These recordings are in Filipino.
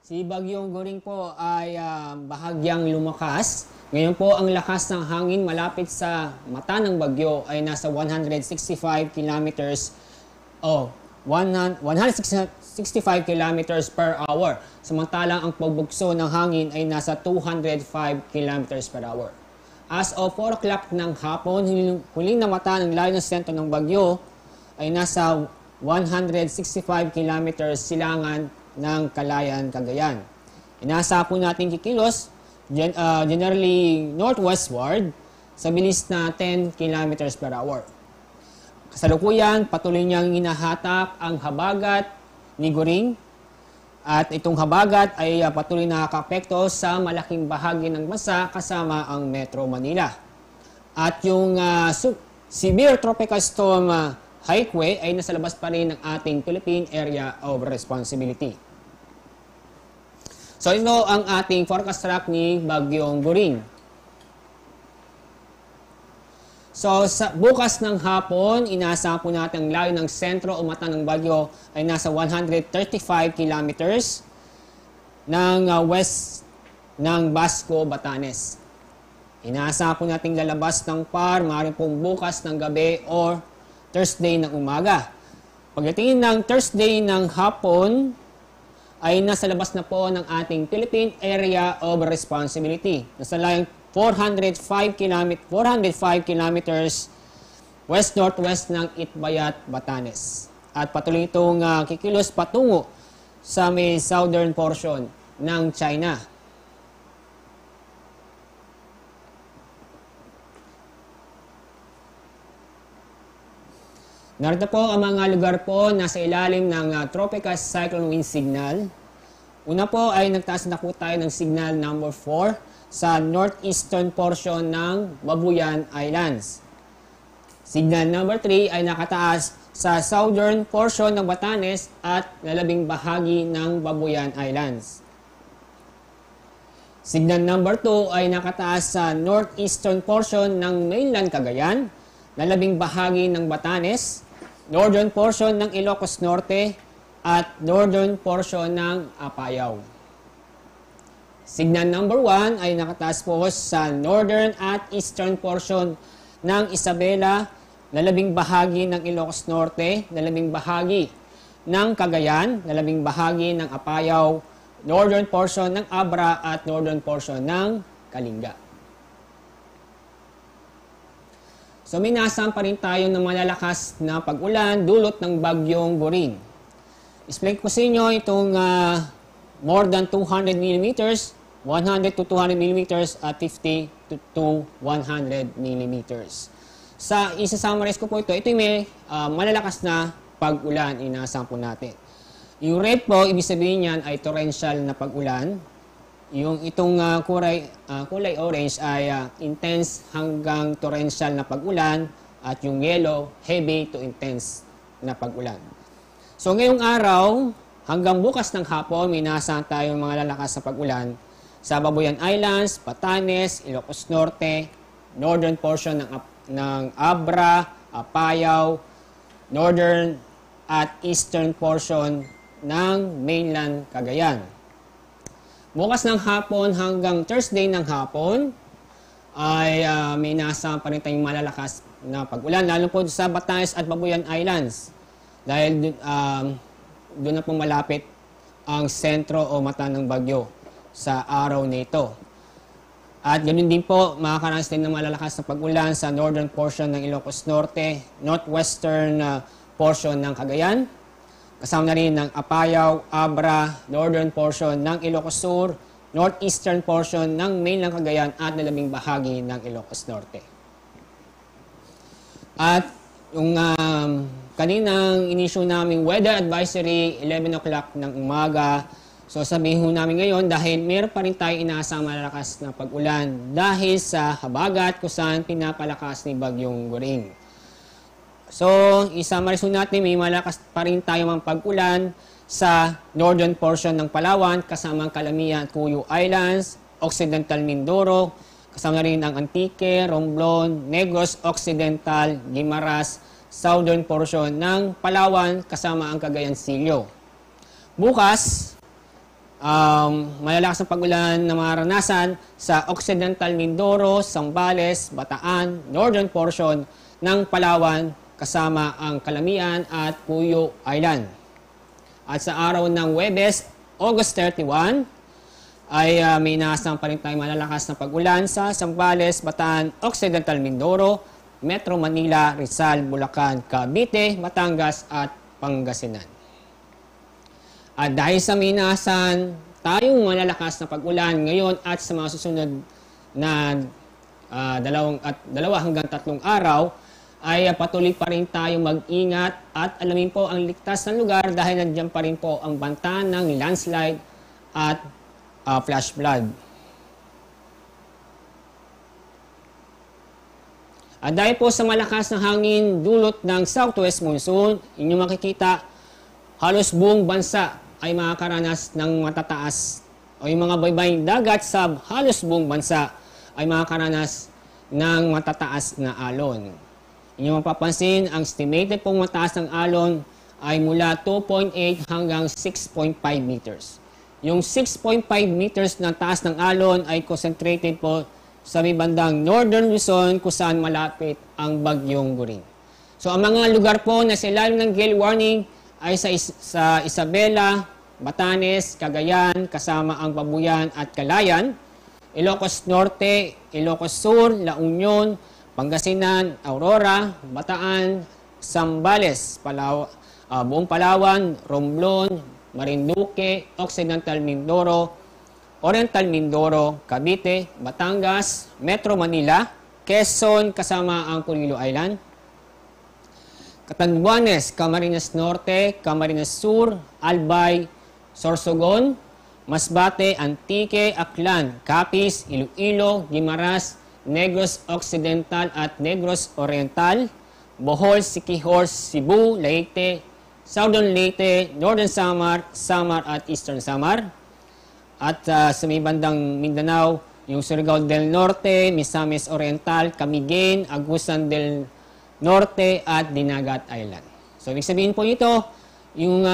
Si Bagyong Goring po ay bahagyang lumakas. Ngayon po ang lakas ng hangin malapit sa mata ng bagyo ay nasa 165 kilometers o 165 kilometers per hour. Samantalang ang pagbugso ng hangin ay nasa 205 kilometers per hour. As of 4 o'clock ng hapon, huling na mata ng layo ng sentro ng bagyo ay nasa 165 kilometers silangan ng Calayan, Cagayan. Inaasahan po natin kikilos generally northwestward sa bilis na 10 kilometers per hour. Kasalukuyan, patuloy niyang hinahatak ang habagat ni Goring at itong habagat ay patuloy nakakaapekto sa malaking bahagi ng bansa kasama ang Metro Manila. At yung severe tropical storm Haikwe ay nasa labas pa rin ng ating Philippine Area of Responsibility. So ito ang ating forecast track ni Bagyong Goring. So sa bukas ng hapon, inaasahan po natin ang layo ng sentro o mata ng bagyo ay nasa 135 kilometers ng west ng Basco, Batanes. Inaasahan po natin lalabas ng PAR, maaaring pong bukas ng gabi or Thursday ng umaga. Pagdating ng Thursday ng hapon, ay nasa labas na po ng ating Philippine Area of Responsibility. Nasa layong 405 kilometers west-northwest ng Itbayat, Batanes. At patuloy itong kikilos patungo sa may southern portion ng China. Narito po ang mga lugar po nasa ilalim ng tropical cyclone wind signal. Una po ay nagtaas na po tayo ng signal number 4 sa northeastern portion ng Babuyan Islands. Signal number 3 ay nakataas sa southern portion ng Batanes at lalabing bahagi ng Babuyan Islands. Signal number 2 ay nakataas sa northeastern portion ng mainland Cagayan, lalabing bahagi ng Batanes, northern portion ng Ilocos Norte at northern portion ng Apayao. Signal number 1 ay nakataas po sa northern at eastern portion ng Isabela, lalabing bahagi ng Ilocos Norte, lalabing bahagi ng Cagayan, lalabing bahagi ng Apayao, northern portion ng Abra at northern portion ng Kalinga. So may nasaan pa rin tayo ng malalakas na pag-ulan dulot ng Bagyong Goring. Explain ko sa inyo itong more than 200 millimeters, 100 to 200 millimeters at 50 to 100 millimeters. Sa isa-summarize ko po ito yung may malalakas na pag-ulan inaasahan po natin. Yung red po, ibig sabihin niyan ay torrential na pag-ulan. Yung itong kulay orange ay intense hanggang torrential na pag-ulan at yung yellow, heavy to intense na pag-ulan. So ngayong araw, hanggang bukas ng hapon, may inaasahan tayong mga lalakas na pag-ulan sa Babuyan Islands, Batanes, Ilocos Norte, northern portion ng Abra, Apayao, northern at eastern portion ng mainland Cagayan. Bukas ng hapon hanggang Thursday ng hapon ay may nasa pa rin tayong malalakas na pag-ulan, lalo po sa Batanes at Babuyan Islands. Dahil doon na pong malapit ang sentro o mata ng bagyo sa araw na ito. At ganoon din po, makakaranas din ng malalakas na pag-ulan sa northern portion ng Ilocos Norte, northwestern portion ng Cagayan, kasama na rin ng Apayao, Abra, northern portion ng Ilocos Sur, northeastern portion ng mainland Cagayan at lalabing bahagi ng Ilocos Norte. At yung kaninang inisyu naming weather advisory, 11 o'clock ng umaga. So sabihin ho namin ngayon dahil meron pa rin tayo inaasang malalakas na pag-ulan dahil sa habagat kung saan pinapalakas ni Bagyong Goring. So, isamaris natin, may malakas pa rin tayo mga pag-ulan sa northern portion ng Palawan, kasama ang Calamian at Cuyo Islands, Occidental Mindoro, kasama rin ang Antique, Romblon, Negros Occidental, Guimaras, southern portion ng Palawan, kasama ang Cagayan Silio. Bukas, malalakas na pag-ulan na maranasan sa Occidental Mindoro, Zambales, Bataan, northern portion ng Palawan kasama ang Calamian at Puyo Island. At sa araw ng Huwebes, August 31, ay may inaasang pa rin tayong malalakas na pag-ulan sa Zambales, Bataan, Occidental Mindoro, Metro Manila, Rizal, Bulacan, Cavite, Batangas at Pangasinan. At dahil sa may inaasahan tayong malalakas na pag-ulan ngayon at sa mga susunod na 2 hanggang 3 araw, ay patuloy pa rin tayong mag-ingat at alamin po ang ligtas na lugar dahil nandiyan pa rin po ang banta ng landslide at flash flood. At dahil po sa malakas na hangin dulot ng southwest monsoon, inyong makikita halos buong bansa ay makakaranas ng matataas o yung mga baybaying dagat sa halos buong bansa ay makakaranas ng matataas na alon. Inyong mapapansin, ang estimated pong mataas ng alon ay mula 2.8 hanggang 6.5 meters. Yung 6.5 meters na taas ng alon ay concentrated po sa may bandang Northern Luzon kung saan malapit ang Bagyong Guring. So ang mga lugar po na sa ilalim ng gale warning ay sa Isabela, Batanes, Cagayan, kasama ang Babuyan at Calayan, Ilocos Norte, Ilocos Sur, La Union, Pangasinan, Aurora, Bataan, Zambales, buong Palawan, Romblon, Marinduque, Occidental Mindoro, Oriental Mindoro, Cavite, Batangas, Metro Manila, Quezon, kasama ang Purilo Island, Catanduanes, Camarines Norte, Camarines Sur, Albay, Sorsogon, Masbate, Antique, Aklan, Capiz, Iloilo, Guimaras, Negros Occidental at Negros Oriental, Bohol, Siquijor, Cebu, Leyte, Southern Leyte, Northern Samar, Samar at Eastern Samar. At sa may bandang Mindanao, yung Surigao del Norte, Misamis Oriental, Camiguin, Agusan del Norte at Dinagat Island. So, ibig sabihin po ito, yung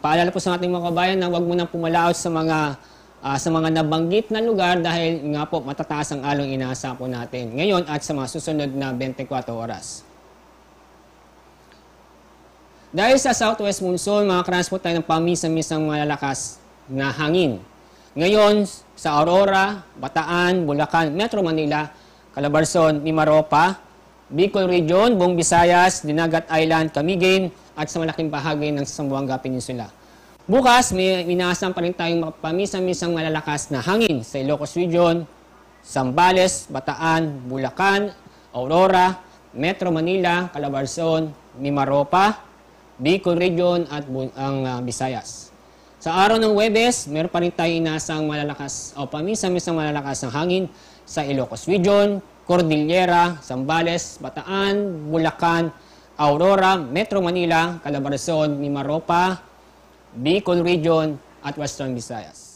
paalala po sa ating mga kabayan na huwag mo nang pumalaot sa mga nabanggit na lugar dahil nga po matataas ang along inaasa po natin ngayon at sa mga susunod na 24 oras. Dahil sa southwest monsoon, makakaranas po tayo ng paminsan-minsang malalakas na hangin. Ngayon, sa Aurora, Bataan, Bulacan, Metro Manila, Calabarzon, Mimaropa, Bicol Region, buong Visayas, Dinagat Island, Camiguin, at sa malaking bahagi ng Zamboanga Peninsula. Bukas, may inaasahan pa rin tayong paminsan-minsang malalakas na hangin sa Ilocos Region, Zambales, Bataan, Bulacan, Aurora, Metro Manila, Calabarzon, Mimaropa, Bicol Region at ang Visayas. Sa araw ng Huwebes, meron pa rin tayo inaasang malalakas o paminsan-minsang malalakas ng hangin sa Ilocos Region, Cordillera, Zambales, Bataan, Bulacan, Aurora, Metro Manila, Calabarzon, Mimaropa, Bicol Region at Western Visayas.